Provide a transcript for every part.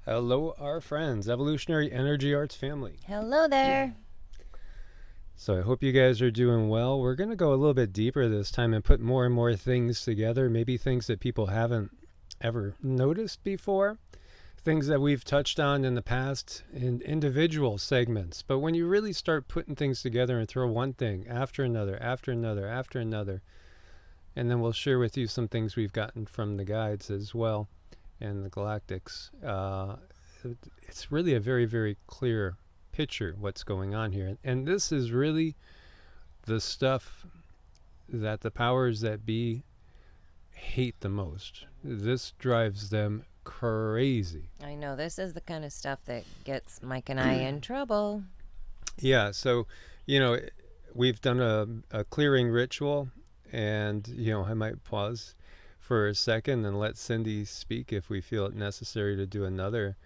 Hello, our friends, Evolutionary Energy Arts family. Hello there. So I hope you guys are doing well. We're going to go a little bit deeper this time and put more and more things together, maybe things that people haven't ever noticed before, things that we've touched on in the past in individual segments. But when you really start putting things together and throw one thing after another, after another, after another, and then we'll share with you some things we've gotten from the guides as well and the galactics. It's really a very, very clear picture what's going on here. And this is really the stuff that the powers that be hate the most. This drives them crazy. I know this is the kind of stuff that gets Mike and I in trouble. Yeah, so, we've done a clearing ritual, and, I might pause for a second and let Cindy speak if we feel it necessary to do another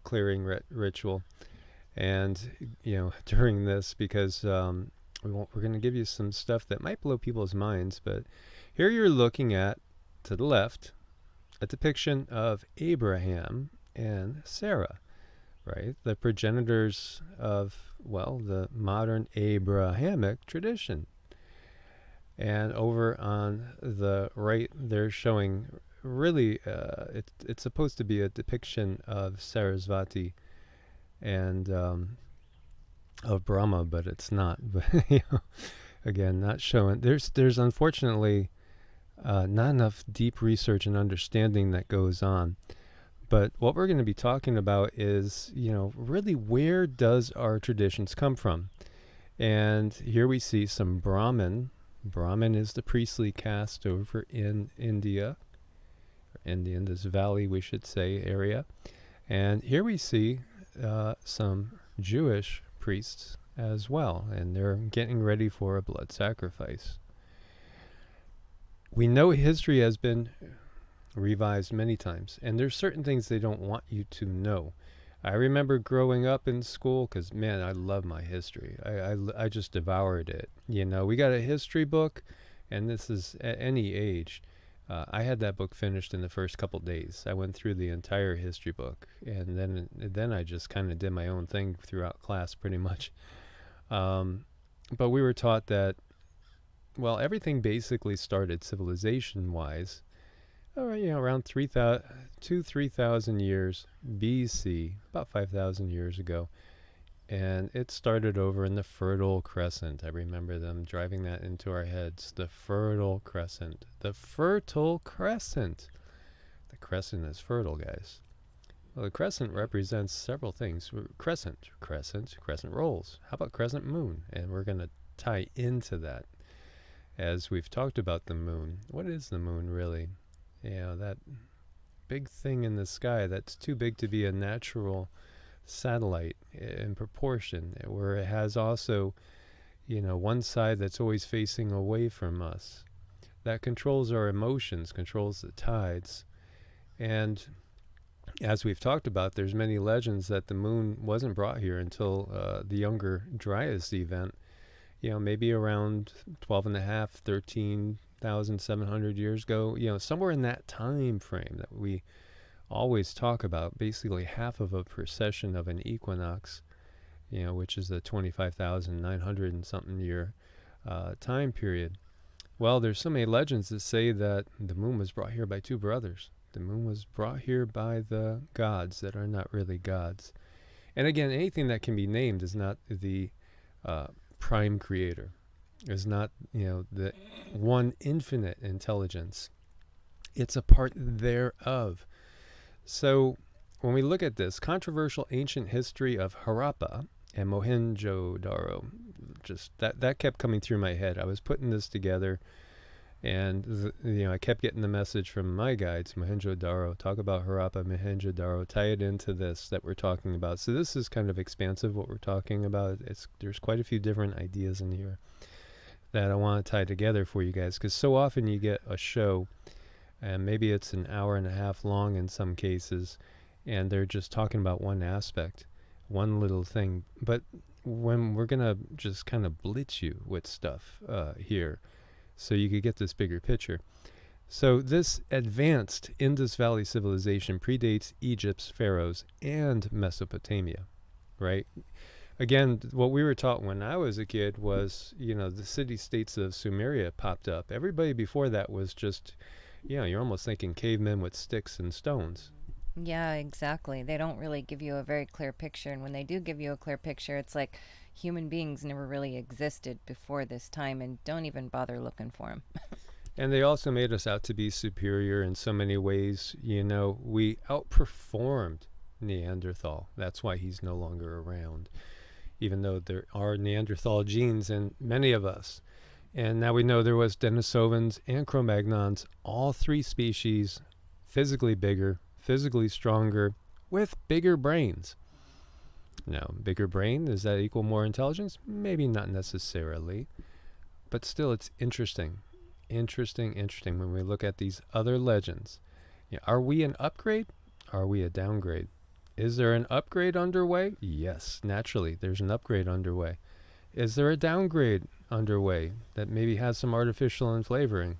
clearing ritual. And, during this, because we're going to give you some stuff that might blow people's minds. But here you're looking at, to the left, a depiction of Abraham and Sarah, right? The progenitors of, the modern Abrahamic tradition. And over on the right, they're showing really, it's supposed to be a depiction of Sarasvati and of Brahma, but it's not. But again, not showing. There's unfortunately not enough deep research and understanding that goes on. But what we're going to be talking about is, really where does our traditions come from? And here we see some Brahmin. Brahmin is the priestly caste over in India, this valley, we should say, area. And here we see some Jewish priests as well, and they're getting ready for a blood sacrifice. We know history has been revised many times, and there's certain things they don't want you to know. I remember growing up in school, because, man, I love my history. I just devoured it. We got a history book, and this is at any age. I had that book finished in the first couple days. I went through the entire history book, and then I just kind of did my own thing throughout class pretty much. But we were taught that, everything basically started civilization-wise around 3,000 years BC, about 5,000 years ago. And it started over in the Fertile Crescent. I remember them driving that into our heads. The Fertile Crescent. The Fertile Crescent. The crescent is fertile, guys. Well, the crescent represents several things. Crescent rolls. How about crescent moon? And we're going to tie into that as we've talked about the moon. What is the moon, really? That big thing in the sky that's too big to be a natural satellite in proportion, where it has also, one side that's always facing away from us. That controls our emotions, controls the tides. And as we've talked about, there's many legends that the moon wasn't brought here until the Younger Dryas event, maybe around 12.5, 13,700 years ago, somewhere in that time frame that we always talk about, basically half of a precession of an equinox, which is the 25,900 and something year time period. Well, there's so many legends that say that the moon was brought here by two brothers. The moon was brought here by the gods that are not really gods. And again, anything that can be named is not the prime creator, is not, the one infinite intelligence. It's a part thereof. So when we look at this controversial ancient history of Harappa and Mohenjo-Daro, just that kept coming through my head. I was putting this together, and I kept getting the message from my guides, Mohenjo-Daro, talk about Harappa, Mohenjo-Daro, tie it into this that we're talking about. So this is kind of expansive, what we're talking about. There's quite a few different ideas in here that I want to tie together for you guys, because so often you get a show, and maybe it's an hour and a half long in some cases, and they're just talking about one aspect, one little thing. But when we're going to just kind of blitz you with stuff here, so you could get this bigger picture, So this advanced Indus Valley civilization predates Egypt's pharaohs and Mesopotamia, right? Again, what we were taught when I was a kid was, the city-states of Sumeria popped up. Everybody before that was just, you're almost thinking cavemen with sticks and stones. Yeah, exactly. They don't really give you a very clear picture. And when they do give you a clear picture, it's like human beings never really existed before this time, and don't even bother looking for them. And they also made us out to be superior in so many ways. We outperformed Neanderthal. That's why he's no longer around, even though there are Neanderthal genes in many of us. And now we know there was Denisovans and Cro-Magnons, all three species, physically bigger, physically stronger, with bigger brains. Now, bigger brain, does that equal more intelligence? Maybe not necessarily, but still it's interesting. Interesting when we look at these other legends. Are we an upgrade? Are we a downgrade? Is there an upgrade underway? Yes, naturally, there's an upgrade underway. Is there a downgrade underway that maybe has some artificial flavoring?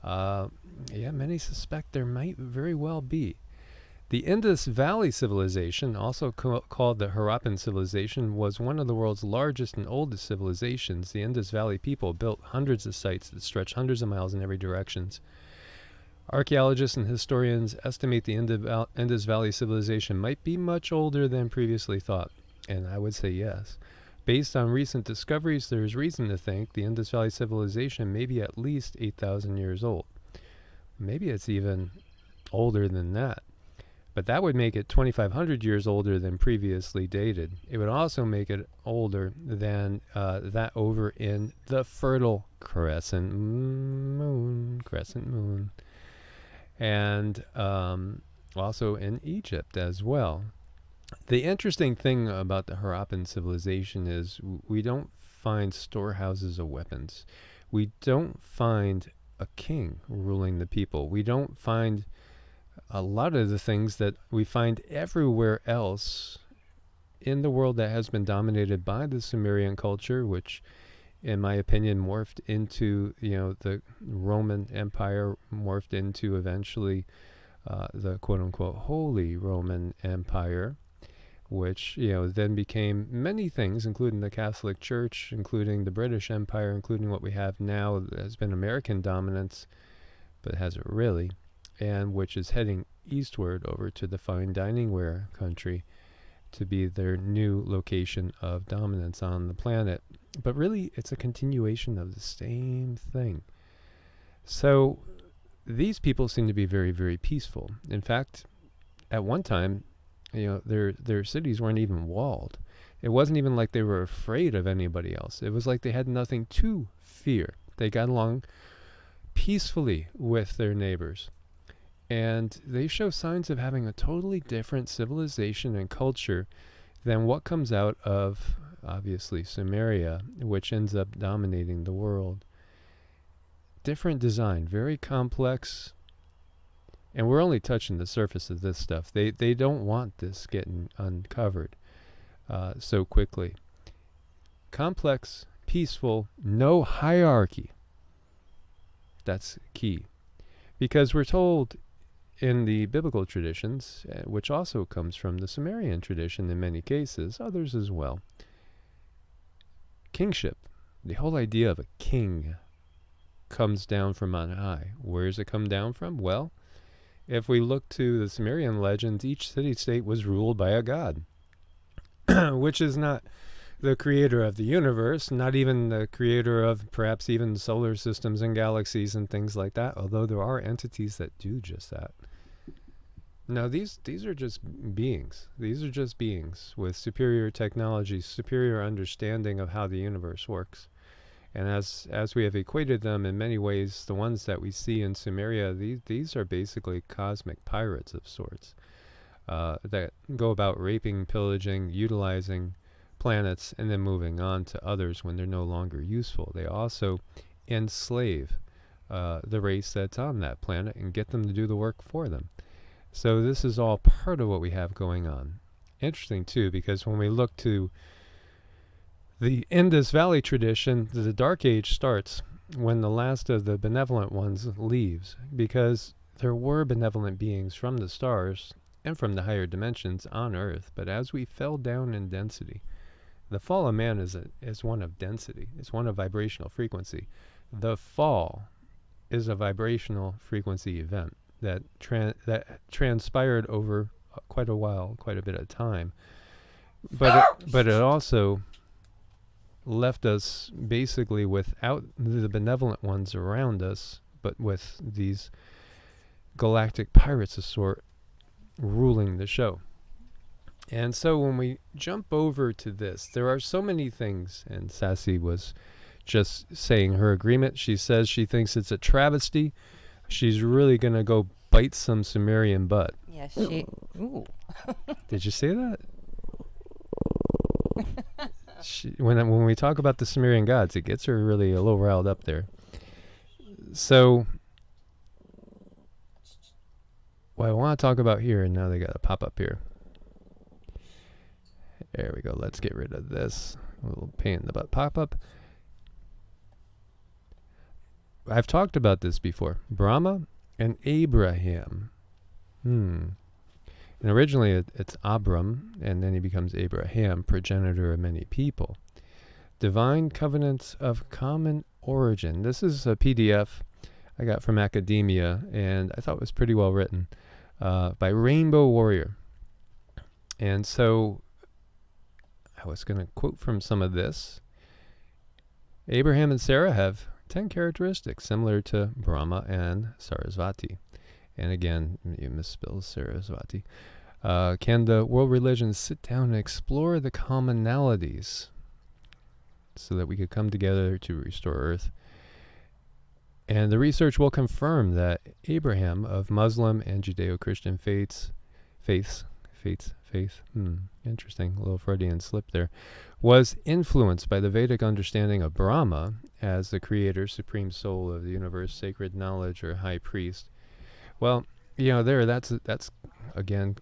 Many suspect there might very well be. The Indus Valley civilization, also called the Harappan civilization, was one of the world's largest and oldest civilizations. The Indus Valley people built hundreds of sites that stretch hundreds of miles in every direction. Archaeologists and historians estimate the Indus Valley civilization might be much older than previously thought, and I would say yes. Based on recent discoveries, there is reason to think the Indus Valley civilization may be at least 8,000 years old. Maybe it's even older than that. But that would make it 2,500 years older than previously dated. It would also make it older than that over in the Fertile Crescent Moon, and also in Egypt as well. The interesting thing about the Harappan civilization is we don't find storehouses of weapons. We don't find a king ruling the people. We don't find a lot of the things that we find everywhere else in the world that has been dominated by the Sumerian culture, which, in my opinion, morphed into, the Roman Empire, morphed into eventually the quote-unquote Holy Roman Empire, which, then became many things, including the Catholic Church, including the British Empire, including what we have now that has been American dominance, but hasn't really, and which is heading eastward over to the fine dining ware country to be their new location of dominance on the planet. But really, it's a continuation of the same thing. So these people seem to be very, very peaceful. In fact, at one time, their cities weren't even walled. It wasn't even like they were afraid of anybody else. It was like they had nothing to fear. They got along peacefully with their neighbors. And they show signs of having a totally different civilization and culture than what comes out of, obviously, Sumeria, which ends up dominating the world. Different design, very complex. And we're only touching the surface of this stuff. They don't want this getting uncovered so quickly. Complex, peaceful, no hierarchy. That's key. Because we're told in the biblical traditions, which also comes from the Sumerian tradition in many cases, others as well, kingship, the whole idea of a king, comes down from on high. Where does it come down from? Well, if we look to the Sumerian legends, each city-state was ruled by a god, which is not the creator of the universe, not even the creator of perhaps even solar systems and galaxies and things like that, although there are entities that do just that. Now, these are just beings. These are just beings with superior technology, superior understanding of how the universe works. And as we have equated them in many ways, the ones that we see in Sumeria, these are basically cosmic pirates of sorts that go about raping, pillaging, utilizing planets, and then moving on to others when they're no longer useful. They also enslave the race that's on that planet and get them to do the work for them. So this is all part of what we have going on. Interesting, too, because when we look to the Indus Valley tradition, the Dark Age starts when the last of the benevolent ones leaves, because there were benevolent beings from the stars and from the higher dimensions on Earth, but as we fell down in density, the fall of man is one of density. It's one of vibrational frequency. The fall is a vibrational frequency event that transpired over quite a while, quite a bit of time. But it also left us basically without the benevolent ones around us, but with these galactic pirates of sort ruling the show. And so when we jump over to this, there are so many things, and Sassy was just saying her agreement. She says she thinks it's a travesty. She's really going to go bite some Sumerian butt. Yes, she... Ooh. Did you say that? When we talk about the Sumerian gods, it gets her really a little riled up there. So, what I want to talk about here, and now they got to pop up here. There we go. Let's get rid of this little pain in the butt pop-up. I've talked about this before. Brahma and Abraham. And originally it's Abram, and then he becomes Abraham, progenitor of many people. Divine Covenants of Common Origin. This is a PDF I got from academia, and I thought it was pretty well written, by Rainbow Warrior. And so I was going to quote from some of this. Abraham and Sarah have 10 characteristics similar to Brahma and Sarasvati. And again, you misspelled Sarasvati. Can the world religions sit down and explore the commonalities so that we could come together to restore Earth? And the research will confirm that Abraham of Muslim and Judeo-Christian faiths, interesting, a little Freudian slip there, was influenced by the Vedic understanding of Brahma as the creator, supreme soul of the universe, sacred knowledge, or high priest. Well, that's again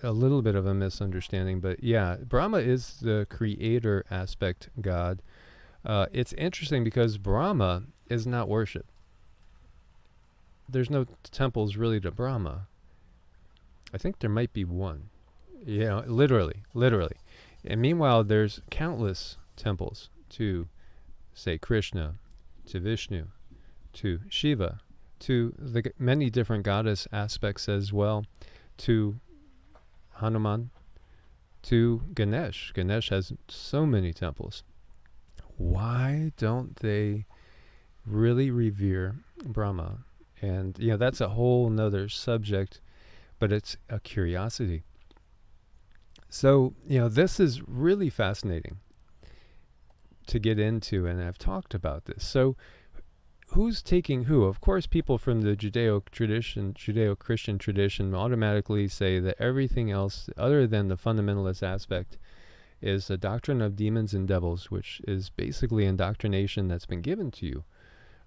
a little bit of a misunderstanding, but yeah, Brahma is the creator aspect god. It's interesting because Brahma is not worshipped. There's no temples really to Brahma. I think there might be one. Literally. And meanwhile, there's countless temples to, say, Krishna, to Vishnu, to Shiva, to the many different goddess aspects as well, to Hanuman, to Ganesh. Ganesh has so many temples. Why don't they really revere Brahma? And, that's a whole nother subject, but it's a curiosity. So, this is really fascinating to get into, and I've talked about this. So, who's taking who? Of course, people from the Judeo-Christian tradition automatically say that everything else, other than the fundamentalist aspect, is a doctrine of demons and devils, which is basically indoctrination that's been given to you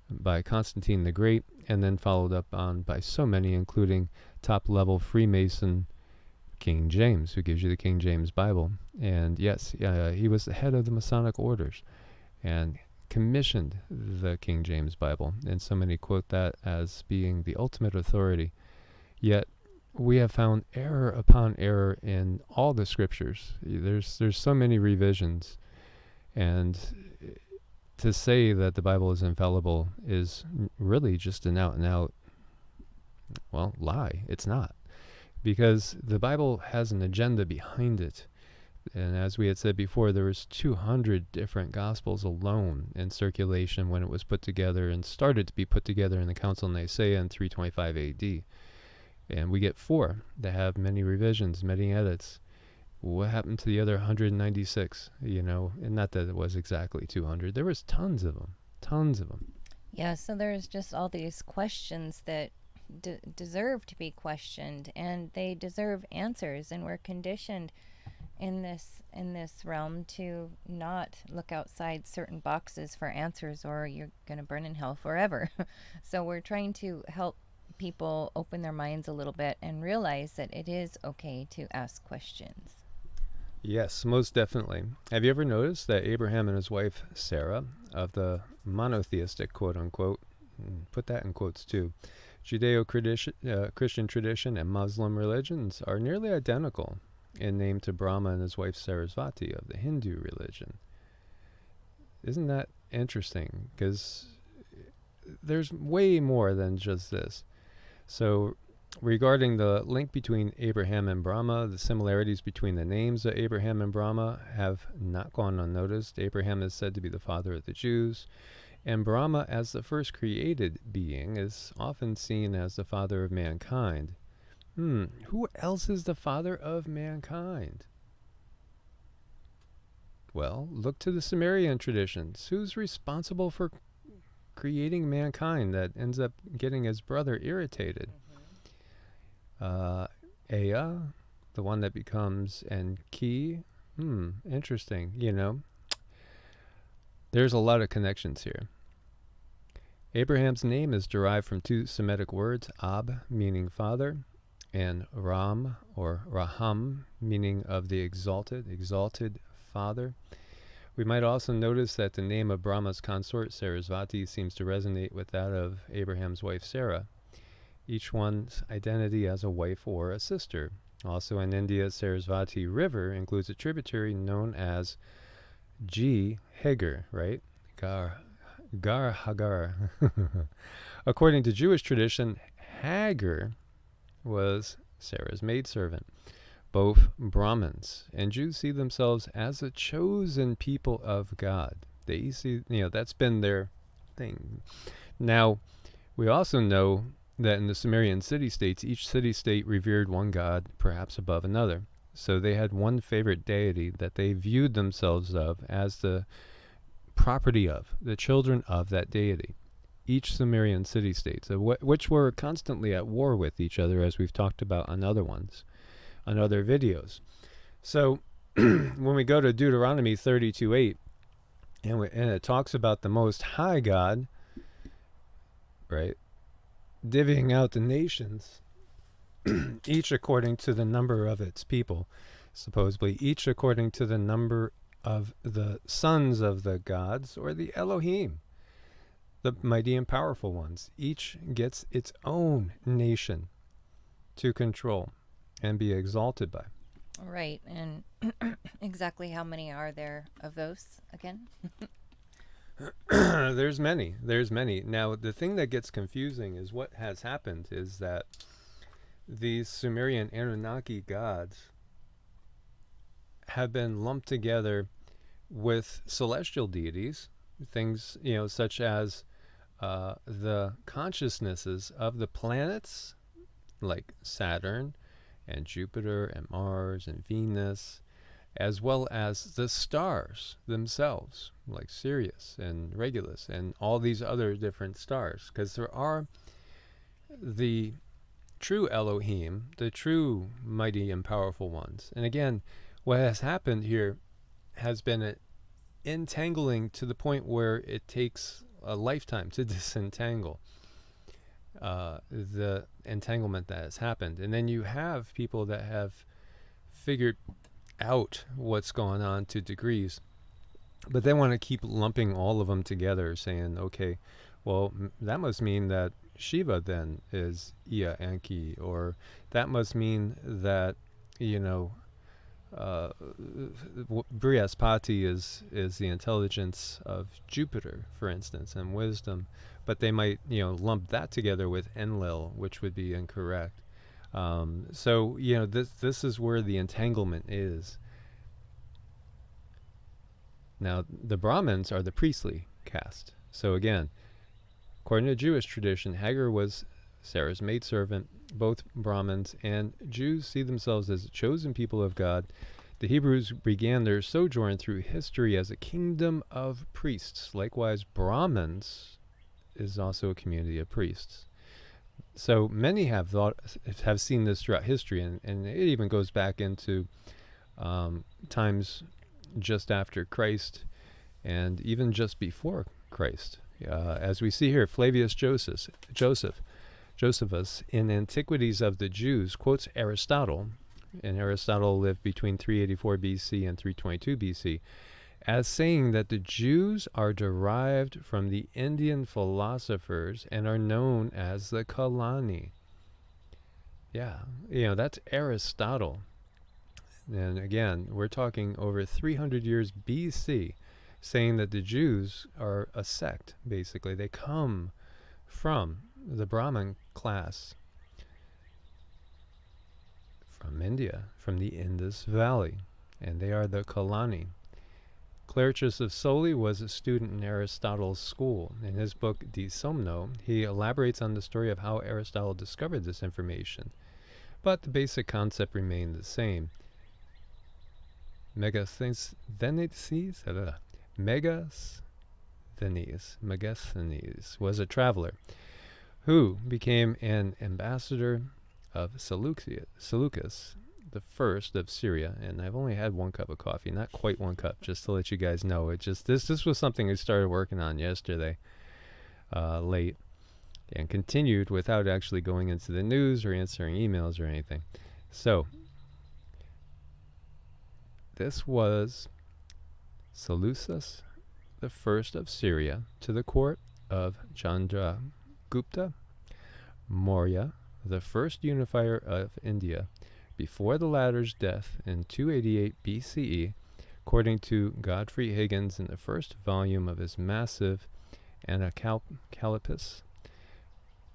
by Constantine the Great, and then followed up on by so many, including top-level Freemason King James, who gives you the King James Bible. And yes, he was the head of the Masonic orders and commissioned the King James Bible, and so many quote that as being the ultimate authority. Yet we have found error upon error in all the scriptures. There's so many revisions, and to say that the Bible is infallible is really just an out and out, lie. It's not, because the Bible has an agenda behind it. And as we had said before, there was 200 different gospels alone in circulation when it was put together and started to be put together in the Council of Nicaea in 325 AD. And we get 4 that have many revisions, many edits. What happened to the other 196? And not that it was exactly 200. There was tons of them. Yeah, so there's just all these questions that deserve to be questioned, and they deserve answers, and we're conditioned in this realm to not look outside certain boxes for answers, or you're going to burn in hell forever. So we're trying to help people open their minds a little bit and realize that it is okay to ask questions. Yes, most definitely. Have you ever noticed that Abraham and his wife Sarah of the monotheistic, quote unquote, put that in quotes too, Judeo-Christian tradition and Muslim religions are nearly identical in name to Brahma and his wife Sarasvati of the Hindu religion. Isn't that interesting? Because there's way more than just this. So regarding the link between Abraham and Brahma, the similarities between the names of Abraham and Brahma have not gone unnoticed. Abraham is said to be the father of the Jews, and Brahma, as the first created being, is often seen as the father of mankind. Who else is the father of mankind? Well, look to the Sumerian traditions. Who's responsible for creating mankind that ends up getting his brother irritated? Ea, the one that becomes Enki. Interesting, There's a lot of connections here. Abraham's name is derived from two Semitic words, Ab, meaning father, and Ram, or Raham, meaning of the exalted father. We might also notice that the name of Brahma's consort, Sarasvati, seems to resonate with that of Abraham's wife, Sarah, each one's identity as a wife or a sister. Also in India, Sarasvati River includes a tributary known as Hagar, right? Hagar. According to Jewish tradition, Hagar was Sarah's maidservant. Both Brahmins and Jews see themselves as a chosen people of God. They see, that's been their thing. Now, we also know that in the Sumerian city-states, each city-state revered one god, perhaps above another. So they had one favorite deity that they viewed themselves of as the property of, the children of that deity. Each Sumerian city-state, which were constantly at war with each other, as we've talked about on other videos. So when we go to Deuteronomy 32:8, and it talks about the Most High God, right, divvying out the nations, each according to the number of its people, supposedly each according to the number of the sons of the gods, or the Elohim, the mighty and powerful ones. Each gets its own nation to control and be exalted by. Right, and exactly how many are there of those again? There's many. Now, the thing that gets confusing is what has happened is that these Sumerian Anunnaki gods have been lumped together with celestial deities, things, such as the consciousnesses of the planets, like Saturn and Jupiter and Mars and Venus, as well as the stars themselves, like Sirius and Regulus and all these other different stars, because there are the true Elohim, the true mighty and powerful ones. And again, what has happened here has been an entangling to the point where it takes a lifetime to disentangle the entanglement that has happened. And then you have people that have figured out what's going on to degrees, but they want to keep lumping all of them together, saying, okay, well, that must mean that Shiva then is Ea Enki, or that must mean that, Brihaspati is the intelligence of Jupiter, for instance, and wisdom, but they might, lump that together with Enlil, which would be incorrect. So, this is where the entanglement is. Now, the Brahmins are the priestly caste. So again, according to Jewish tradition, Hagar was Sarah's maidservant. Both Brahmins and Jews see themselves as a chosen people of God. The Hebrews began their sojourn through history as a kingdom of priests. Likewise, Brahmins is also a community of priests. So many have seen this throughout history, and it even goes back into times just after Christ and even just before Christ. As we see here, Flavius Josephus in Antiquities of the Jews quotes Aristotle, and Aristotle lived between 384 BC and 322 BC, as saying that the Jews are derived from the Indian philosophers and are known as the Kalani. Yeah, that's Aristotle. And again, we're talking over 300 years BC, saying that the Jews are a sect, basically. They come from the Brahmin class from India, from the Indus Valley, and they are the Kalani. Clericus of Soli was a student in Aristotle's school. In his book De Somno, he elaborates on the story of how Aristotle discovered this information, but the basic concept remained the same. Megasthenes was a traveler who became an ambassador of Seleucus the first of Syria, and I've only had 1 cup of coffee, not quite 1 cup, just to let you guys know. It just this was something I started working on yesterday, late, and continued without actually going into the news or answering emails or anything. So this was Seleucus the first of Syria to the court of Chandragupta Maurya, the first unifier of India, before the latter's death in 288 BCE, according to Godfrey Higgins in the first volume of his massive Anacalypse.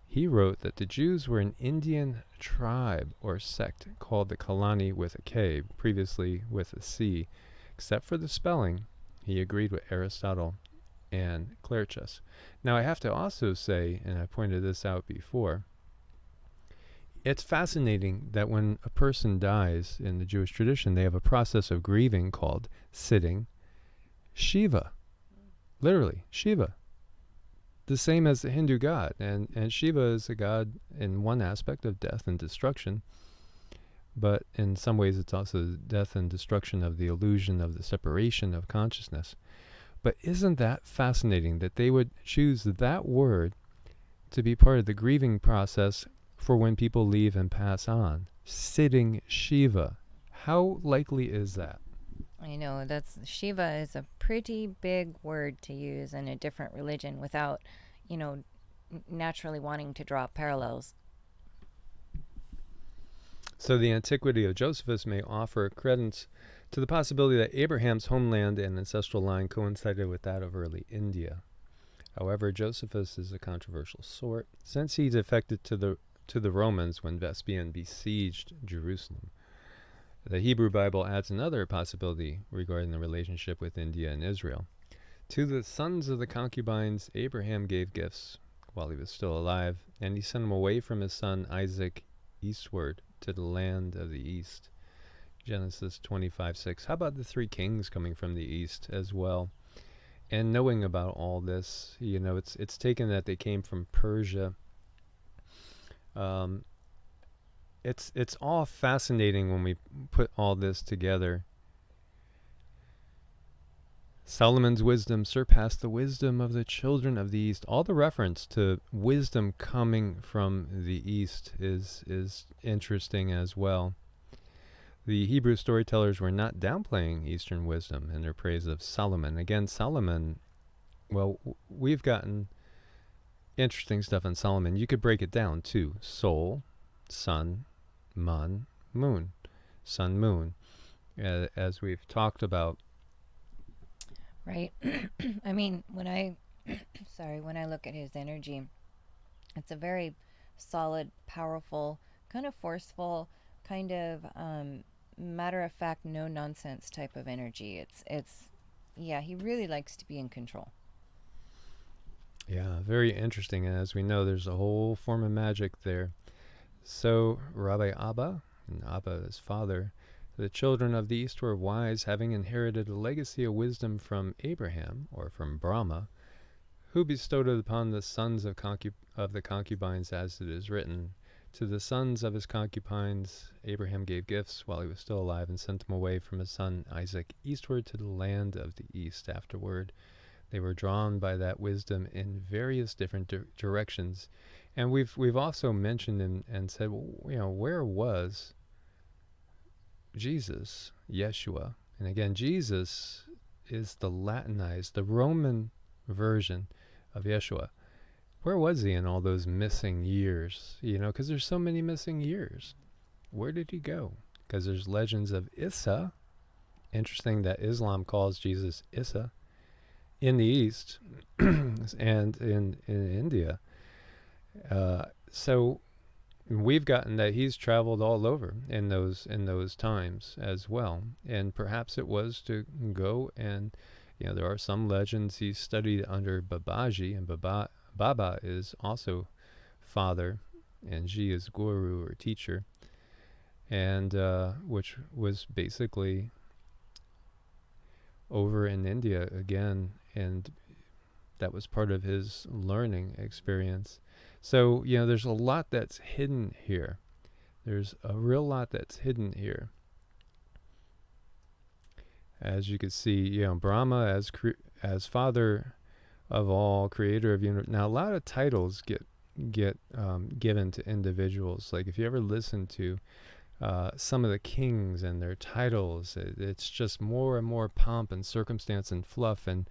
He wrote that the Jews were an Indian tribe or sect called the Kalani with a K, previously with a C. Except for the spelling, he agreed with Aristotle and Clericus. Now I have to also say, and I pointed this out before, it's fascinating that when a person dies in the Jewish tradition, they have a process of grieving called sitting Shiva. Literally, Shiva. The same as the Hindu god. And Shiva is a god in one aspect of death and destruction, but in some ways it's also death and destruction of the illusion of the separation of consciousness. But isn't that fascinating that they would choose that word to be part of the grieving process for when people leave and pass on? Sitting Shiva. How likely is that? I know Shiva is a pretty big word to use in a different religion without, naturally wanting to draw parallels. So the antiquity of Josephus may offer credence to the possibility that Abraham's homeland and ancestral line coincided with that of early India. However, Josephus is a controversial sort, since he defected to the Romans when Vespasian besieged Jerusalem. The Hebrew Bible adds another possibility regarding the relationship with India and Israel. To the sons of the concubines, Abraham gave gifts while he was still alive, and he sent them away from his son Isaac eastward to the land of the east. Genesis 25:6. How about the 3 kings coming from the east as well? And knowing about all this, it's taken that they came from Persia. It's all fascinating when we put all this together. Solomon's wisdom surpassed the wisdom of the children of the East. All the reference to wisdom coming from the East is interesting as well. The Hebrew storytellers were not downplaying Eastern wisdom in their praise of Solomon. Again, Solomon, well, we've gotten interesting stuff on Solomon. You could break it down too. Soul, sun, moon, sun, moon, as we've talked about. Right. I mean, when I look at his energy, it's a very solid, powerful, kind of forceful, kind of matter-of-fact, no-nonsense type of energy. Yeah, he really likes to be in control. Yeah, very interesting. And as we know, there's a whole form of magic there. So Rabbi Abba, and Abba is father, the children of the East were wise, having inherited a legacy of wisdom from Abraham, or from Brahma, who bestowed it upon the sons of the concubines, as it is written. To the sons of his concubines, Abraham gave gifts while he was still alive and sent them away from his son Isaac eastward to the land of the East. Afterward, they were drawn by that wisdom in various different directions. And we've also mentioned and said, where was Jesus, Yeshua? And again, Jesus is the Latinized, the Roman version of Yeshua. Where was he in all those missing years? You know, because there's so many missing years. Where did he go? Because there's legends of Issa. Interesting that Islam calls Jesus Issa in the East and in India. So we've gotten that he's traveled all over in those times as well, and perhaps it was to go and, you know, there are some legends he studied under Babaji, and Baba is also father, and Ji is guru or teacher, and which was basically over in India again, and that was part of his learning experience. So, you know, there's a lot that's hidden here. There's a real lot that's hidden here. As you can see, you know, Brahma as father of all, creator of universe. Now, a lot of titles get given to individuals. Like if you ever listen to some of the kings and their titles, it's just more and more pomp and circumstance and fluff and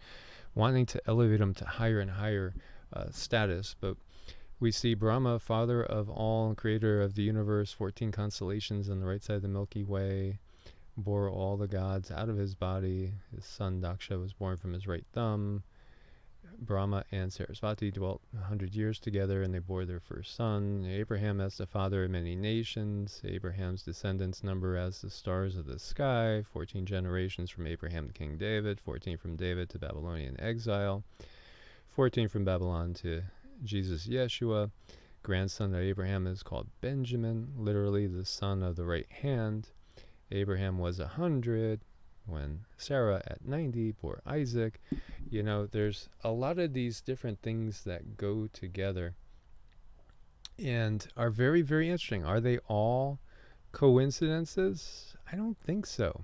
wanting to elevate them to higher and higher status. But we see Brahma, father of all and creator of the universe, 14 constellations on the right side of the Milky Way, bore all the gods out of his body. His son Daksha was born from his right thumb. Brahma and Sarasvati dwelt 100 years together, and they bore their first son, Abraham, as the father of many nations. Abraham's descendants number as the stars of the sky, 14 generations from Abraham to King David, 14 from David to Babylonian exile, 14 from Babylon to Jesus Yeshua. Grandson of Abraham is called Benjamin, literally the son of the right hand. Abraham was 100 when Sarah at 90 bore Isaac. You know, there's a lot of these different things that go together and are very, very interesting. Are they all coincidences? I don't think so.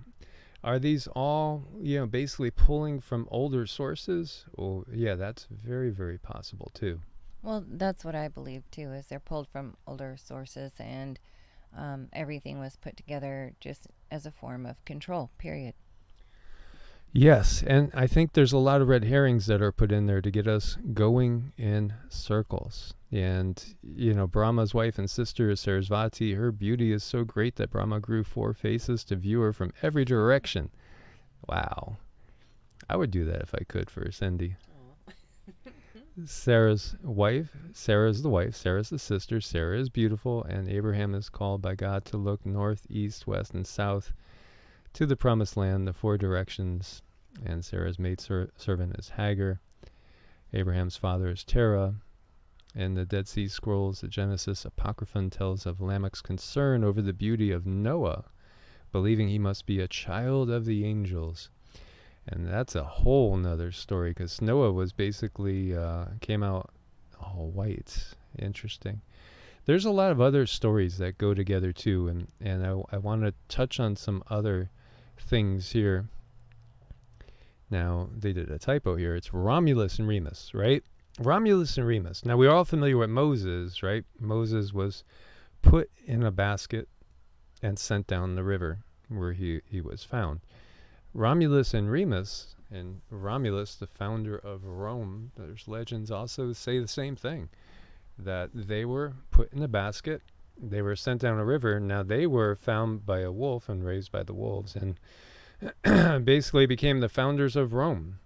Are these all, you know, basically pulling from older sources? Oh, yeah, that's very, very possible too. Well, that's what I believe too, is they're pulled from older sources, and everything was put together just as a form of control, period. Yes, and I think there's a lot of red herrings that are put in there to get us going in circles. And, you know, Brahma's wife and sister is Sarasvati. Her beauty is so great that Brahma grew 4 faces to view her from every direction. Wow. I would do that if I could for Cindy. Sarah's wife, Sarah's the wife, Sarah's the sister, Sarah is beautiful, and Abraham is called by God to look north, east, west, and south to the promised land, the 4 directions, and Sarah's maidservant is Hagar. Abraham's father is Terah. In the Dead Sea Scrolls, the Genesis Apocryphon tells of Lamech's concern over the beauty of Noah, believing he must be a child of the angels. And that's a whole nother story, because Noah was basically, came out all white. Interesting. There's a lot of other stories that go together too, and I want to touch on some other things here. Now, they did a typo here. It's Romulus and Remus, right? Romulus and Remus. Now, we're all familiar with Moses, right? Moses was put in a basket and sent down the river where he was found. Romulus and Remus, and Romulus, the founder of Rome, there's legends also say the same thing, that they were put in a basket, they were sent down a river. Now, they were found by a wolf and raised by the wolves, and basically became the founders of Rome.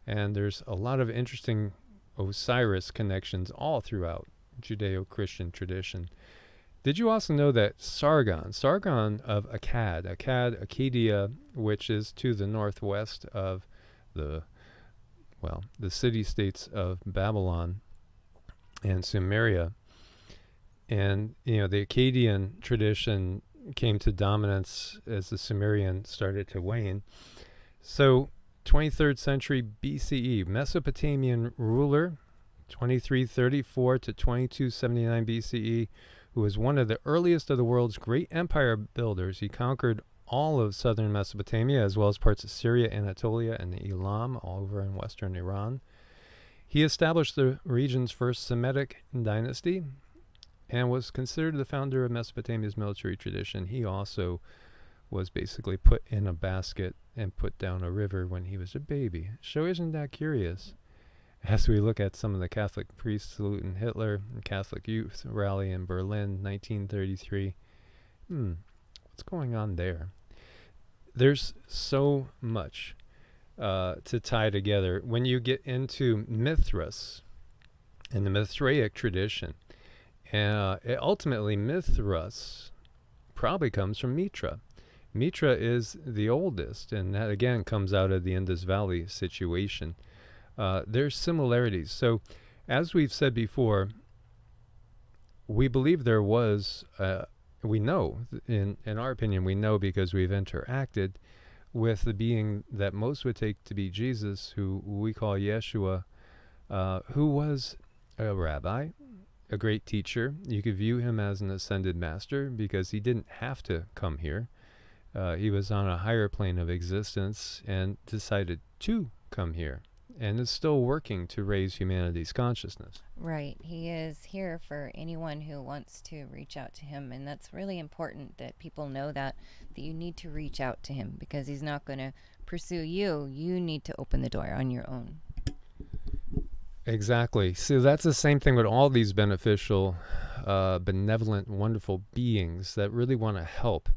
And there's a lot of interesting Osiris connections all throughout Judeo-Christian tradition. Did you also know that Sargon of Akkad, Acadia, which is to the northwest of the city-states of Babylon and Sumeria, and, you know, the Akkadian tradition came to dominance as the Sumerian started to wane. So 23rd century BCE, Mesopotamian ruler, 2334 to 2279 BCE, who was one of the earliest of the world's great empire builders. He conquered all of southern Mesopotamia, as well as parts of Syria, Anatolia, and Elam, all over in western Iran. He established the region's first Semitic dynasty and was considered the founder of Mesopotamia's military tradition. He also was basically put in a basket and put down a river when he was a baby. So isn't that curious? As we look at some of the Catholic priests saluting Hitler and Catholic youth rally in Berlin, 1933, what's going on there? There's so much to tie together. When you get into Mithras and the Mithraic tradition, ultimately Mithras probably comes from Mitra. Mitra is the oldest, and that again comes out of the Indus Valley situation. There's similarities. So, as we've said before, we believe there was, we know, in our opinion, we know because we've interacted with the being that most would take to be Jesus, who we call Yeshua, who was a rabbi, a great teacher. You could view him as an ascended master because he didn't have to come here. He was on a higher plane of existence and decided to come here, and is still working to raise humanity's consciousness. Right. He is here for anyone who wants to reach out to him, and that's really important that people know that you need to reach out to him, because he's not going to pursue you. You need to open the door on your own. Exactly. So that's the same thing with all these beneficial, benevolent, wonderful beings that really want to help.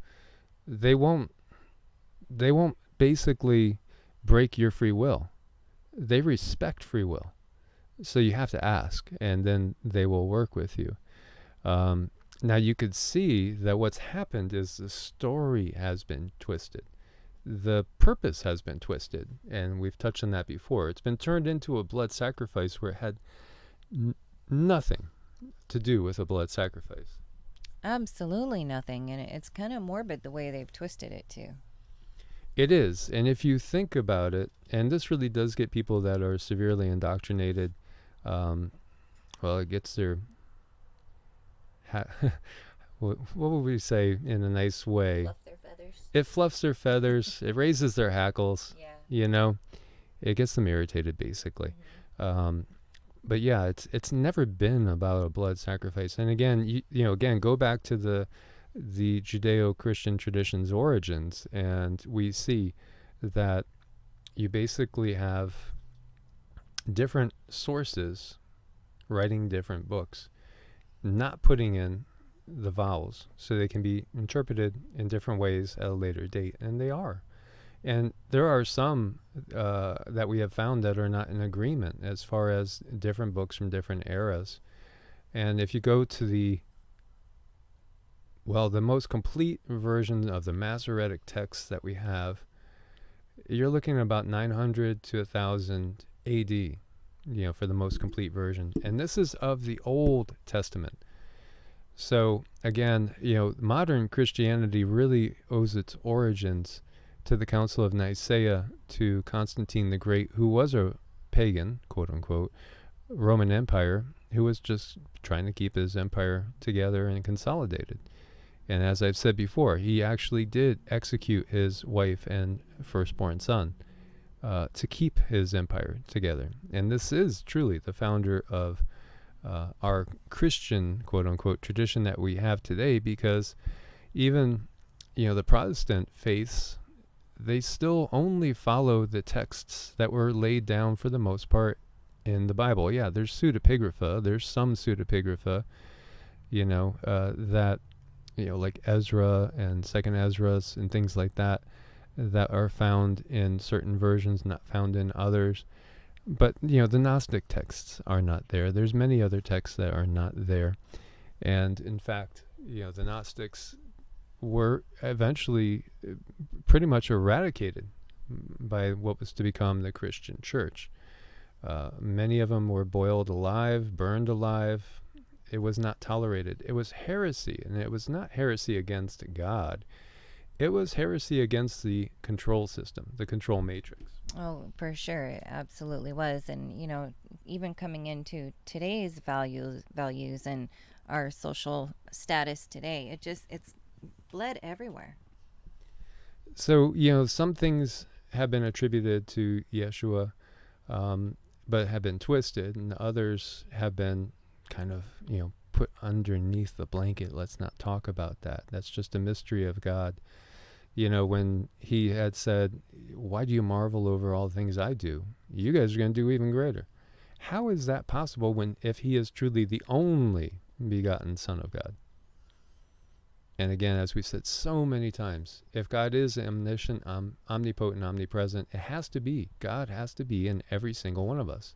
They won't basically break your free will. They respect free will. So you have to ask, and then they will work with you. Now you could see that what's happened is the story has been twisted. The purpose has been twisted, and we've touched on that before. It's been turned into a blood sacrifice where it had nothing to do with a blood sacrifice. Absolutely nothing, and it's kind of morbid the way they've twisted it too. It is, and if you think about it, and this really does get people that are severely indoctrinated, it gets their, what would we say in a nice way? Fluff their feathers. It fluffs their feathers, it raises their hackles, it gets them irritated basically. Mm-hmm. But yeah, it's never been about a blood sacrifice. And again, again, go back to the Judeo-Christian tradition's origins, and we see that you basically have different sources writing different books, not putting in the vowels so they can be interpreted in different ways at a later date, and they are. And there are some that we have found that are not in agreement as far as different books from different eras. And if you go to the most complete version of the Masoretic texts that we have, you're looking at about 900 to 1000 AD, for the most complete version. And this is of the Old Testament. So again, modern Christianity really owes its origins to the Council of Nicaea, to Constantine the Great, who was a pagan, quote unquote, Roman Empire, who was just trying to keep his empire together and consolidated. And as I've said before, he actually did execute his wife and firstborn son to keep his empire together. And this is truly the founder of our Christian, quote unquote, tradition that we have today, because even, the Protestant faiths, they still only follow the texts that were laid down for the most part in the Bible. Yeah, there's pseudepigrapha. There's some pseudepigrapha, that, like Ezra and Second Ezra's and things like that, that are found in certain versions, not found in others. But, the Gnostic texts are not there. There's many other texts that are not there. And in fact, the Gnostics were eventually pretty much eradicated by what was to become the Christian church. Many of them were boiled alive, burned alive. It was not tolerated. It was heresy, and it was not heresy against God. It was heresy against the control system, the control matrix. Oh, for sure. It absolutely was. And, even coming into today's values and our social status today, it's bled everywhere. So, some things have been attributed to Yeshua, but have been twisted, and others have been kind of, put underneath the blanket. Let's not talk about that. That's just a mystery of God. When he had said, "Why do you marvel over all the things I do? You guys are going to do even greater." How is that possible when, if he is truly the only begotten Son of God? And again, as we've said so many times, if God is omniscient, omnipotent, omnipresent, it has to be. God has to be in every single one of us.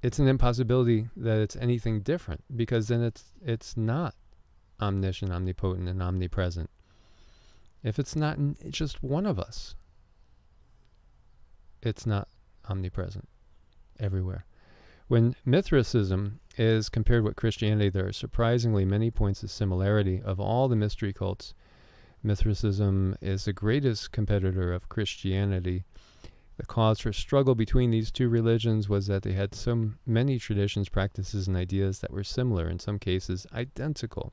It's an impossibility that it's anything different, because then it's not omniscient, omnipotent, and omnipresent. If it's not just one of us, it's not omnipresent everywhere. When Mithricism is compared with Christianity, there are surprisingly many points of similarity. Of all the mystery cults, Mithricism is the greatest competitor of Christianity. The cause for struggle between these two religions was that they had so many traditions, practices, and ideas that were similar, in some cases identical.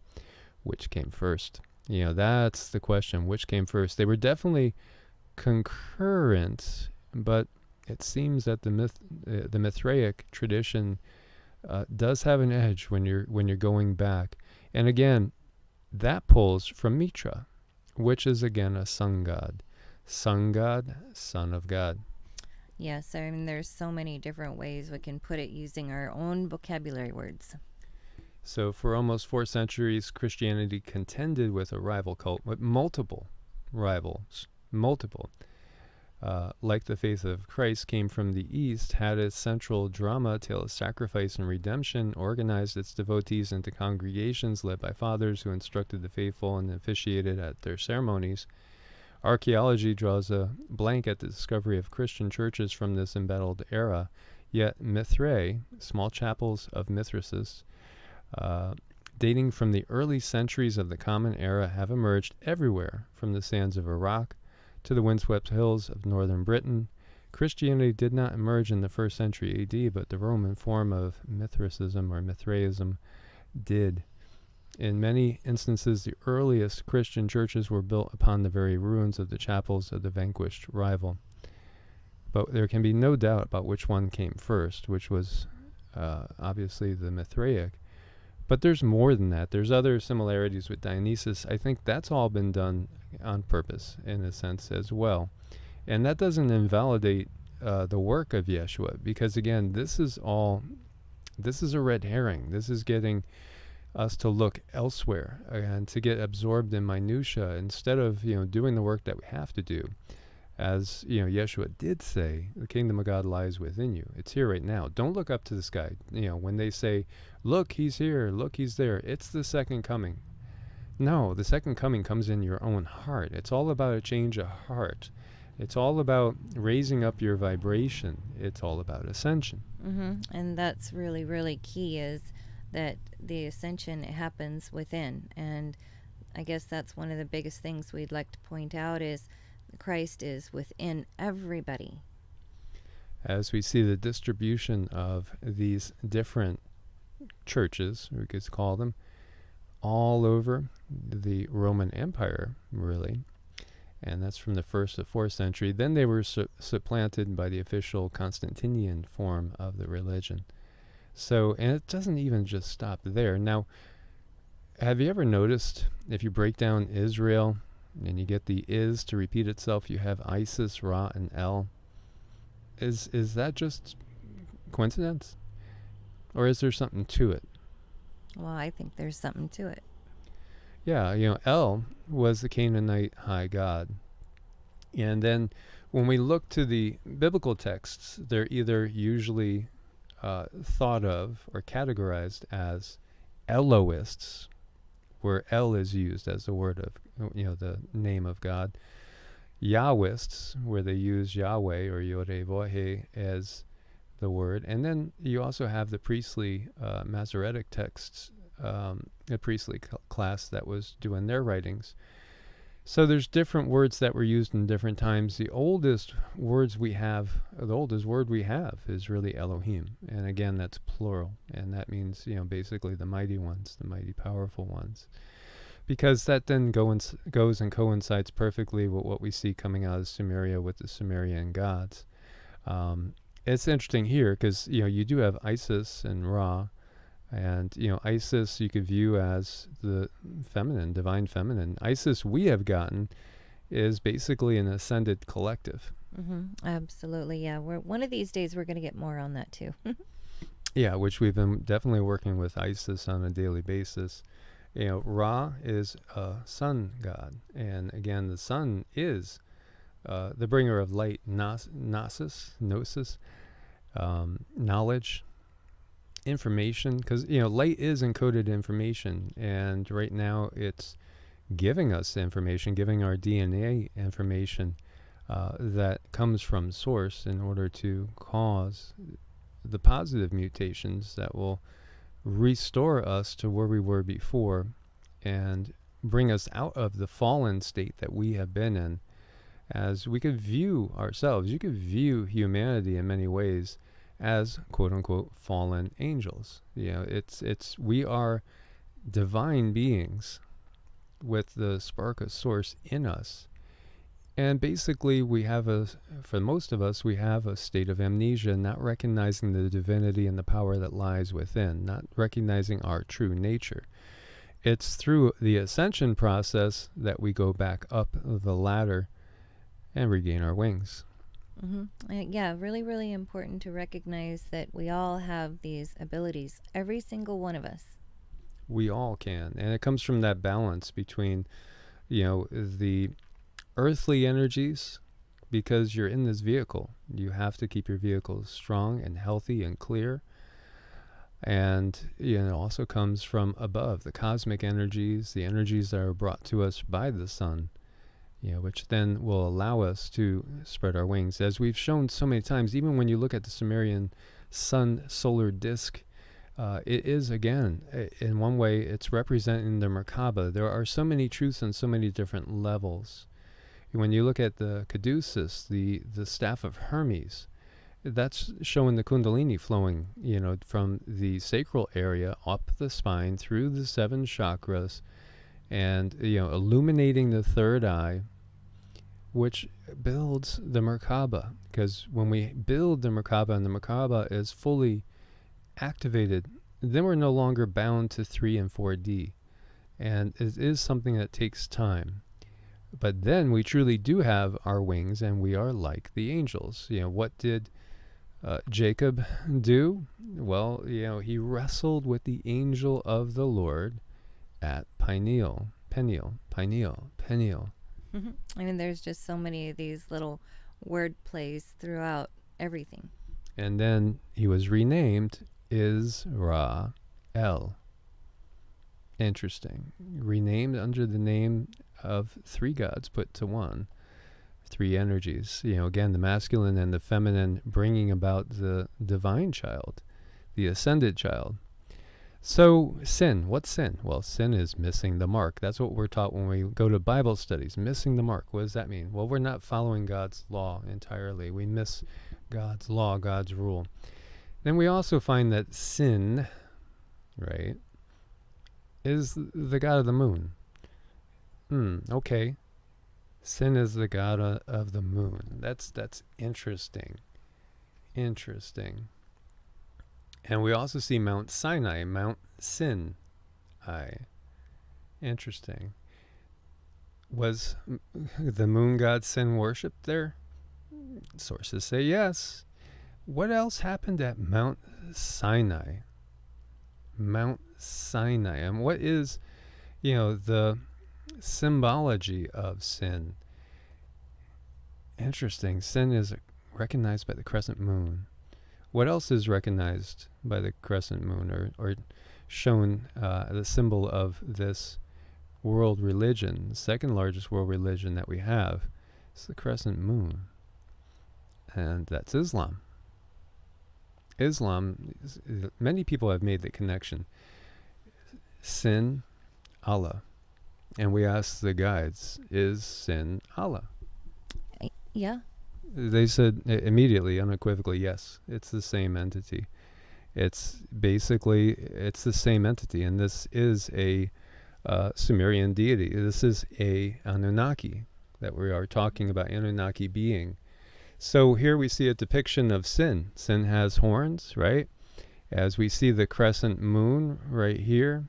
Which came first? That's the question. Which came first? They were definitely concurrent, but it seems that the Mithraic tradition does have an edge when you're going back. And again, that pulls from Mitra, which is again a sun god. Sun god, son of God. Yes, I mean, there's so many different ways we can put it using our own vocabulary words. So for almost 4 centuries, Christianity contended with a rival cult, with multiple rivals, multiple. Like the faith of Christ came from the East, had its central drama, tale of sacrifice and redemption, organized its devotees into congregations led by fathers who instructed the faithful and officiated at their ceremonies. Archaeology draws a blank at the discovery of Christian churches from this embattled era, yet Mithrae, small chapels of Mithricis, dating from the early centuries of the Common Era, have emerged everywhere, from the sands of Iraq to the windswept hills of northern Britain. Christianity did not emerge in the 1st century AD, but the Roman form of Mithricism or Mithraism did. In many instances, the earliest Christian churches were built upon the very ruins of the chapels of the vanquished rival. But there can be no doubt about which one came first, which was obviously the Mithraic. But there's more than that. There's other similarities with Dionysus. I think that's all been done on purpose, in a sense, as well. And that doesn't invalidate the work of Yeshua, because, again, this is a red herring. This is getting us to look elsewhere and to get absorbed in minutia instead of, doing the work that we have to do. As, Yeshua did say, the kingdom of God lies within you. It's here right now. Don't look up to the sky. When they say, look, he's here, look, he's there, it's the second coming. No, the second coming comes in your own heart. It's all about a change of heart. It's all about raising up your vibration. It's all about ascension. Mm-hmm. And that's really, really key, is that the ascension happens within. And I guess that's one of the biggest things we'd like to point out, is Christ is within everybody. As we see the distribution of these different churches, we could call them, all over the Roman Empire, really, and that's from the 1st to 4th century, then they were supplanted by the official Constantinian form of the religion. So, and it doesn't even just stop there. Now, have you ever noticed, if you break down Israel, and you get the is to repeat itself, you have Isis, Ra, and El. Is that just coincidence? Or is there something to it? Well, I think there's something to it. Yeah, El was the Canaanite high god. And then when we look to the biblical texts, they're either usually thought of or categorized as Elohists, where El is used as the word of, the name of God. Yahwists, where they use Yahweh or Yod-Heh-Vah-Heh as the word. And then you also have the priestly Masoretic texts, a priestly class that was doing their writings. So there's different words that were used in different times. The oldest word we have is really Elohim. And again, that's plural. And that means, basically the mighty ones, the mighty powerful ones. Because that then goes and coincides perfectly with what we see coming out of Sumeria with the Sumerian gods. It's interesting here because, you do have Isis and Ra, And, Isis you could view as the feminine, divine feminine. Isis we have gotten is basically an ascended collective. Absolutely, yeah. We're one of these days we're going to get more on that too. Yeah, which we've been definitely working with Isis on a daily basis. Ra is a sun god. And again, the sun is the bringer of light, gnosis, knowledge, information. Because, light is encoded information. And right now it's giving us information, giving our DNA information that comes from source in order to cause the positive mutations that will restore us to where we were before and bring us out of the fallen state that we have been in. As we could view ourselves, you could view humanity in many ways as quote unquote fallen angels. We are divine beings with the spark of source in us. And basically, for most of us, we have a state of amnesia, not recognizing the divinity and the power that lies within, not recognizing our true nature. It's through the ascension process that we go back up the ladder and regain our wings. Yeah, really, really important to recognize that we all have these abilities, every single one of us. We all can. And it comes from that balance between, the earthly energies, because you're in this vehicle. You have to keep your vehicle strong and healthy and clear. And it also comes from above, the cosmic energies, the energies that are brought to us by the sun, which then will allow us to spread our wings. As we've shown so many times, even when you look at the Sumerian sun solar disk, it is, again, in one way, it's representing the Merkaba. There are so many truths on so many different levels. When you look at the caduceus, the staff of Hermes, that's showing the kundalini flowing, from the sacral area up the spine through the 7 chakras and, illuminating the third eye, which builds the Merkaba. Because when we build the Merkaba and the Merkaba is fully activated, then we're no longer bound to 3 and 4D. And it is something that takes time. But then we truly do have our wings, and we are like the angels. What did Jacob do? Well, he wrestled with the angel of the Lord at Peniel. I mean, there's just so many of these little word plays throughout everything. And then he was renamed Israel. Interesting. Renamed under the name of 3 gods put to 1. 3 energies. Again, the masculine and the feminine bringing about the divine child, the ascended child. So sin, what's sin? Well, sin is missing the mark. That's what we're taught when we go to Bible studies. Missing the mark. What does that mean? Well, we're not following God's law entirely. We miss God's law, God's rule. Then we also find that sin, right, is the god of the moon. Okay. Sin is the god of the moon. That's interesting. Interesting. And we also see Mount Sinai, Mount Sinai. Interesting. Was the moon god Sin worshipped there? Sources say yes. What else happened at Mount Sinai? Mount Sinai. And what is, the symbology of sin? Interesting. Sin is recognized by the crescent moon. What else is recognized by the crescent moon or shown the symbol of this world religion, the second largest world religion that we have? It's the crescent moon. And that's Islam. Islam, many people have made the connection. Sin, Allah. And we asked the guides, is sin Allah? Yeah. They said immediately, unequivocally, yes, it's the same entity. It's the same entity, and this is a Sumerian deity. This is a Anunnaki that we are talking about, Anunnaki being. So here we see a depiction of sin. Sin has horns, right? As we see the crescent moon right here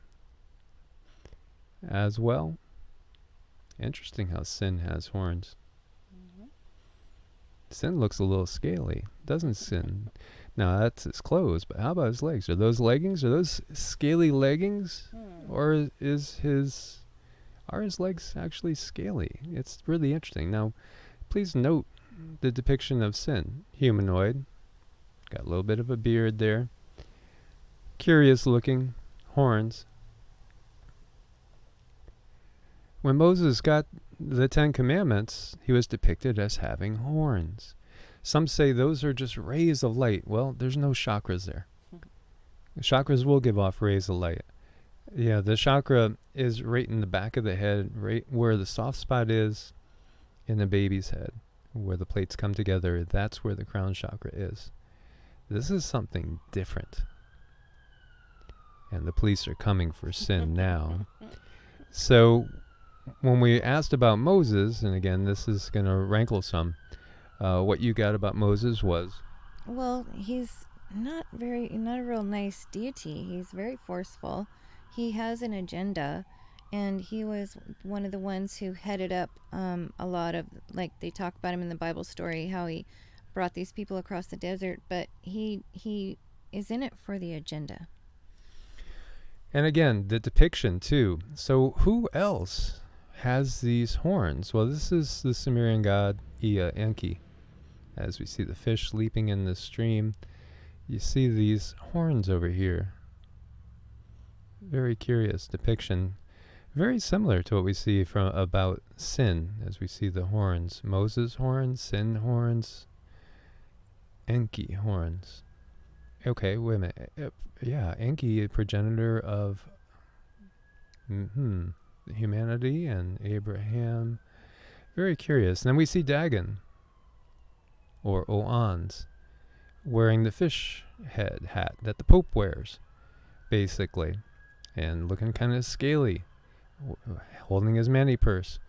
as well. Interesting how Sin has horns. Sin looks a little scaly, doesn't Sin? Now that's his clothes, but how about his legs? Are those leggings? Are those scaly leggings? Or are his legs actually scaly? It's really interesting. Now, please note the depiction of Sin. Humanoid. Got a little bit of a beard there. Curious looking. Horns. When Moses got the Ten Commandments, he was depicted as having horns. Some say those are just rays of light. Well, there's no chakras there. The chakras will give off rays of light. Yeah, the chakra is right in the back of the head, right where the soft spot is in the baby's head, where the plates come together. That's where the crown chakra is. This is something different. And the police are coming for Sin now. So when we asked about Moses, and again, this is going to rankle some, what you got about Moses was? Well, he's not a real nice deity. He's very forceful. He has an agenda, and he was one of the ones who headed up a lot of, like they talk about him in the Bible story, how he brought these people across the desert, but he is in it for the agenda. And again, the depiction too. So who else has these horns? Well, this is the Sumerian god Enki. As we see the fish leaping in the stream, you see these horns over here. Very curious depiction. Very similar to what we see from about Sin, as we see the horns. Moses horns, Sin horns, Enki horns. Okay, wait a minute. Yeah, Enki, a progenitor of humanity and Abraham. Very curious. And then we see Dagon, or Oans, wearing the fish head hat that the Pope wears, basically. And looking kind of scaly, holding his mani purse.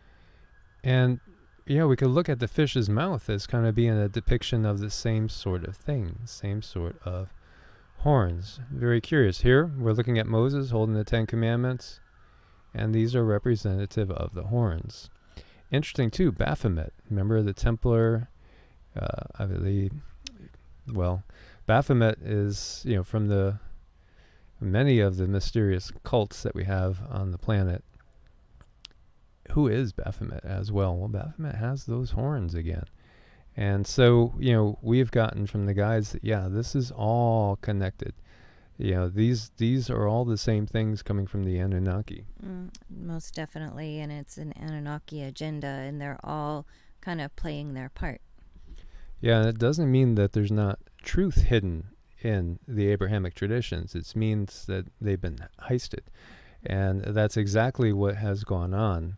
And yeah, we could look at the fish's mouth as kind of being a depiction of the same sort of thing, same sort of horns. Very curious. Here, we're looking at Moses holding the Ten Commandments, and these are representative of the horns. Interesting, too, Baphomet. Remember the Templar, I believe, well, Baphomet is, from the many of the mysterious cults that we have on the planet. Who is Baphomet as well? Well, Baphomet has those horns again. And so, we've gotten from the guys that, yeah, this is all connected. These are all the same things coming from the Anunnaki. Most definitely, and it's an Anunnaki agenda, and they're all kind of playing their part. Yeah, and it doesn't mean that there's not truth hidden in the Abrahamic traditions. It means that they've been heisted. And that's exactly what has gone on.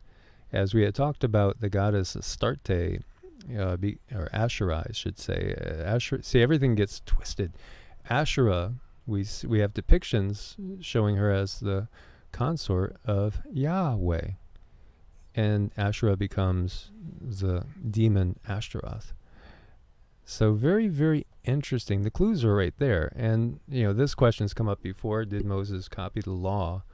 As we had talked about the goddess Astarte, or Asherah, I should say. See, everything gets twisted. Asherah, we have depictions showing her as the consort of Yahweh. And Asherah becomes the demon Ashtaroth. So very, very interesting. The clues are right there. And, this question's come up before. Did Moses copy the law,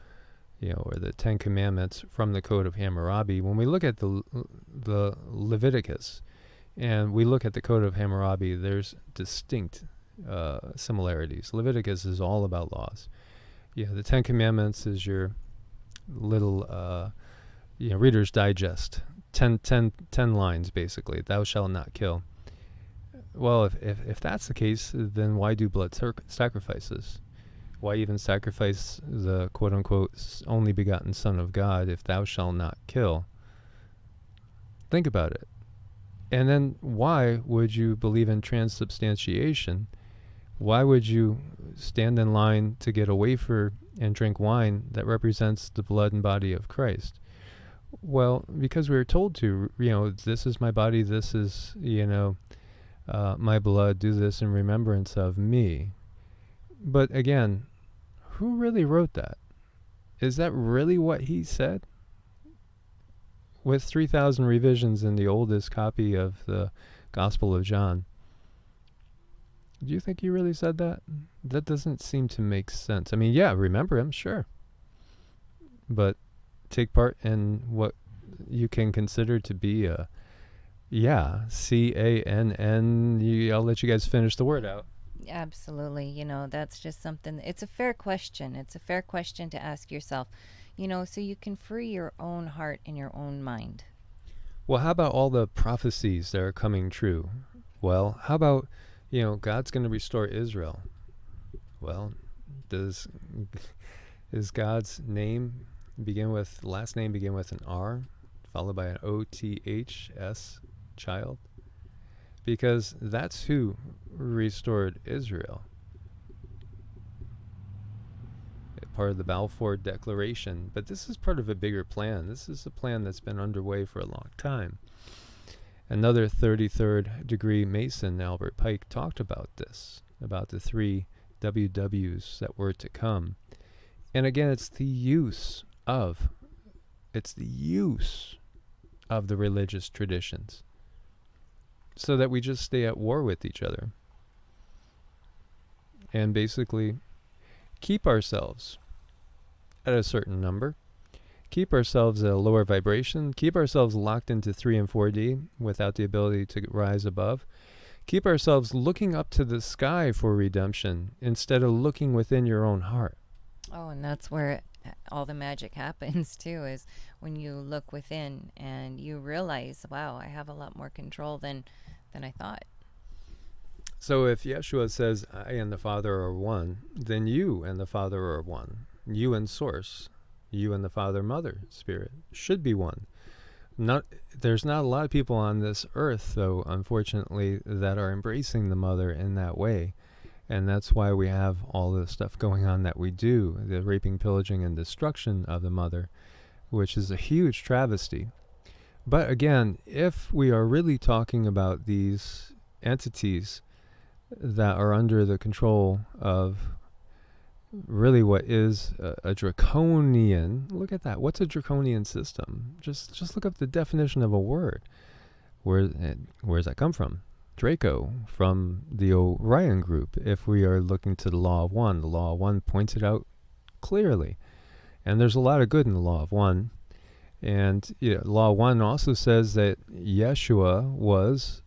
or the Ten Commandments from the Code of Hammurabi? When we look at the Leviticus and we look at the Code of Hammurabi, there's distinct similarities. Leviticus is all about laws. The Ten Commandments is your little, Reader's Digest. 10 lines, basically. Thou shalt not kill. Well, if that's the case, then why do blood sacrifices? Why even sacrifice the quote-unquote only begotten Son of God if thou shalt not kill? Think about it. And then why would you believe in transubstantiation? Why would you stand in line to get a wafer and drink wine that represents the blood and body of Christ? Well, because we were told to, this is my body, this is, my blood, do this in remembrance of me. But again, who really wrote that? Is that really what he said? With 3,000 revisions in the oldest copy of the Gospel of John, Do you think he really said that? That doesn't seem to make sense. I mean, yeah, remember him, sure. But take part in what you can consider to be a, yeah, Cann. I'll let you guys finish the word out. Absolutely. That's just something, it's a fair question. It's a fair question to ask yourself, so you can free your own heart and your own mind. Well, how about all the prophecies that are coming true? Well, how about, God's going to restore Israel? Well, is God's name last name begin with an R, followed by an OTHS, child? Because that's who restored Israel. Part of the Balfour Declaration. But this is part of a bigger plan. This is a plan that's been underway for a long time. Another 33rd degree Mason, Albert Pike, talked about this, about the 3 WWs that were to come. And again, it's the use of the religious traditions, so that we just stay at war with each other. And basically keep ourselves at a certain number, keep ourselves at a lower vibration, keep ourselves locked into 3 and 4D without the ability to rise above, keep ourselves looking up to the sky for redemption instead of looking within your own heart. Oh, and that's where all the magic happens too, is when you look within and you realize, wow, I have a lot more control than I thought. So if Yeshua says, I and the Father are one, then you and the Father are one. You and Source, you and the Father, Mother, Spirit should be one. There's not a lot of people on this earth, though, unfortunately, that are embracing the Mother in that way. And that's why we have all the stuff going on that we do, the raping, pillaging, and destruction of the Mother, which is a huge travesty. But again, if we are really talking about these entities that are under the control of really what is a draconian, look at that. What's a draconian system? Just look up the definition of a word. Where does that come from? Draco, from the Orion group. If we are looking to the law of one points it out clearly. And there's a lot of good in the law of one. And law of one also says that Yeshua was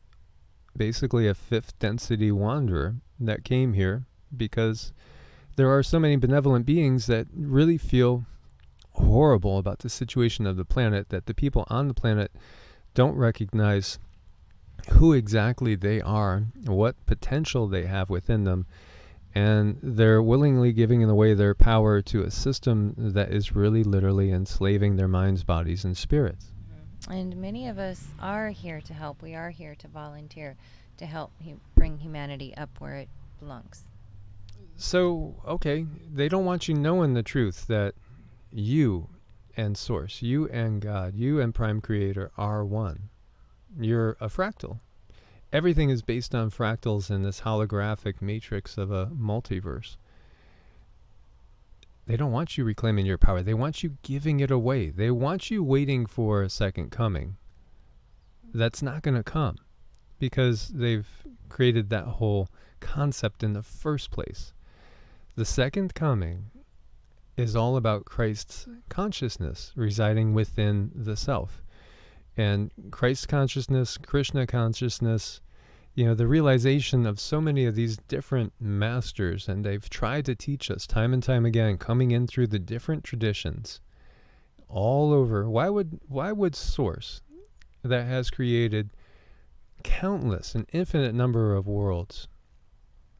basically a 5th density wanderer that came here because there are so many benevolent beings that really feel horrible about the situation of the planet, that the people on the planet don't recognize who exactly they are, what potential they have within them, and they're willingly giving away their power to a system that is really literally enslaving their minds, bodies, and spirits. And many of us are here to help. We are here to volunteer to help bring humanity up where it belongs. So, okay, they don't want you knowing the truth that you and Source, you and God, you and Prime Creator are one. You're a fractal. Everything is based on fractals in this holographic matrix of a multiverse. They don't want you reclaiming your power. They want you giving it away. They want you waiting for a second coming. That's not going to come because they've created that whole concept in the first place. The second coming is all about Christ's consciousness residing within the self. And Christ consciousness, Krishna consciousness, the realization of so many of these different masters, and they've tried to teach us time and time again, coming in through the different traditions all over. Why would Source, that has created countless, an infinite number of worlds,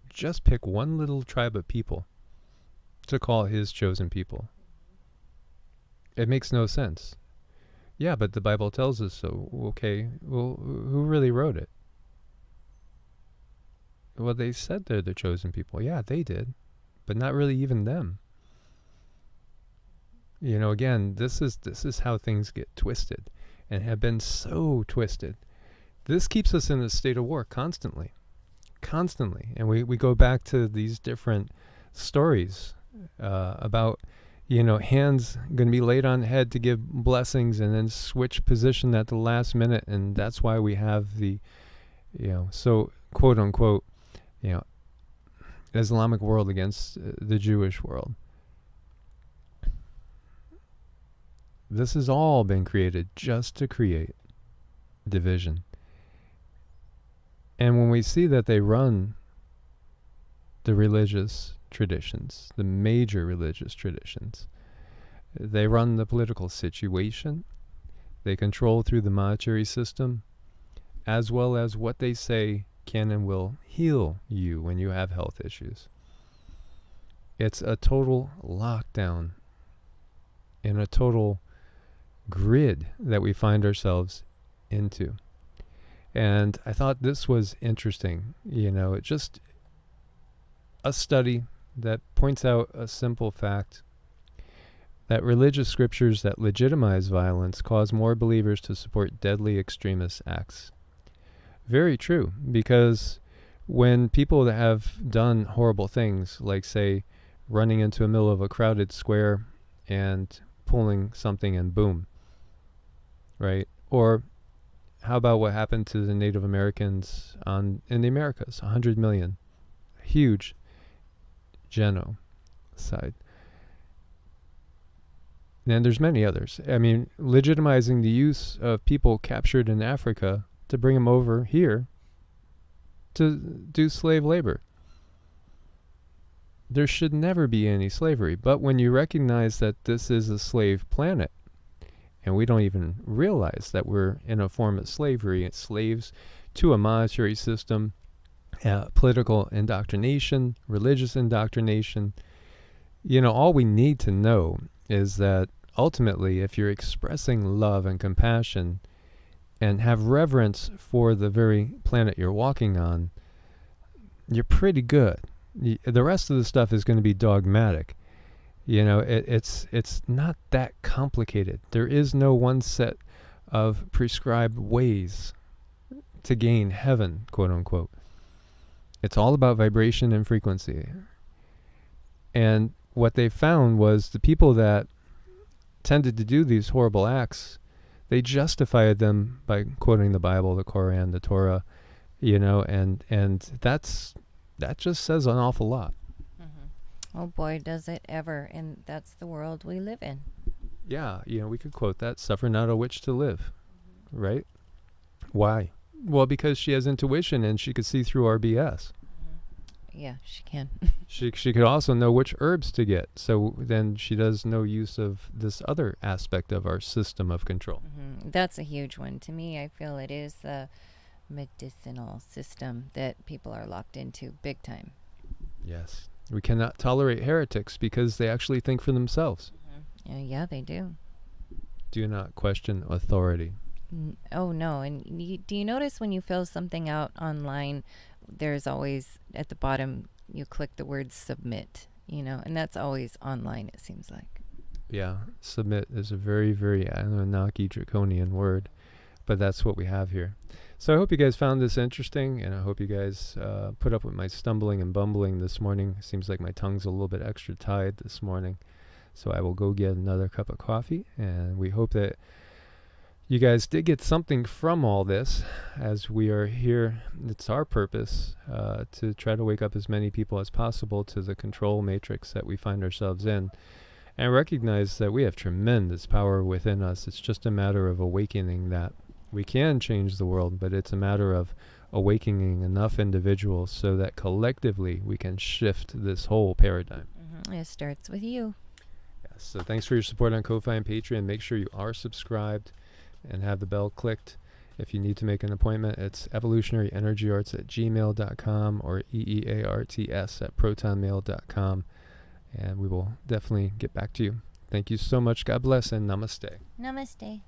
just pick one little tribe of people to call his chosen people? It makes no sense. Yeah, but the Bible tells us so. Okay, well, who really wrote it? Well, they said they're the chosen people. Yeah, they did, but not really even them. Again, this is how things get twisted and have been so twisted. This keeps us in a state of war constantly. And we go back to these different stories about hands going to be laid on the head to give blessings and then switch position at the last minute. And that's why we have the, so quote unquote, Islamic world against the Jewish world. This has all been created just to create division. And when we see that they run the religious traditions, the major religious traditions, they run the political situation, they control through the monetary system, as well as what they say can and will heal you when you have health issues. It's a total lockdown and a total grid that we find ourselves into. And I thought this was interesting. It's just a study that points out a simple fact that religious scriptures that legitimize violence cause more believers to support deadly extremist acts. Very true, because when people that have done horrible things, like say running into the middle of a crowded square and pulling something and boom, right? Or how about what happened to the Native Americans in the Americas, 100 million, huge genocide. And there's many others. I mean, legitimizing the use of people captured in Africa to bring them over here to do slave labor. There should never be any slavery. But when you recognize that this is a slave planet, and we don't even realize that we're in a form of slavery, it's slaves to a monetary system, political indoctrination, religious indoctrination. All we need to know is that ultimately, if you're expressing love and compassion and have reverence for the very planet you're walking on, you're pretty good. The rest of the stuff is going to be dogmatic. It's not that complicated. There is no one set of prescribed ways to gain heaven, quote unquote. It's all about vibration and frequency. And what they found was the people that tended to do these horrible acts, they justified them by quoting the Bible, the Quran, the Torah, and that just says an awful lot. Mm-hmm. Oh boy, does it ever. And that's the world we live in. Yeah, we could quote that, suffer not a witch to live, right? Why? Well, because she has intuition and she could see through our BS. Yeah, she can. She could also know which herbs to get. So then she does no use of this other aspect of our system of control. Mm-hmm. That's a huge one. To me, I feel it is the medicinal system that people are locked into big time. Yes. We cannot tolerate heretics because they actually think for themselves. Mm-hmm. Yeah, they do. Do not question authority. Oh, no. And do you notice when you fill something out online, there's always at the bottom, you click the word submit, and that's always online, it seems like. Yeah, submit is a very, very Anunnaki draconian word, but that's what we have here. So I hope you guys found this interesting, and I hope you guys put up with my stumbling and bumbling this morning. It seems like my tongue's a little bit extra tied this morning. So I will go get another cup of coffee, and we hope that you guys did get something from all this, as we are here. It's our purpose to try to wake up as many people as possible to the control matrix that we find ourselves in, and recognize that we have tremendous power within us. It's just a matter of awakening that. We can change the world, but it's a matter of awakening enough individuals so that collectively we can shift this whole paradigm. Mm-hmm. It starts with you. Yes, so thanks for your support on Ko-Fi and Patreon. Make sure you are subscribed and have the bell clicked. If you need to make an appointment, it's evolutionaryenergyarts@gmail.com or EEARTS@protonmail.com, and we will definitely get back to you. Thank you so much. God bless and namaste. Namaste.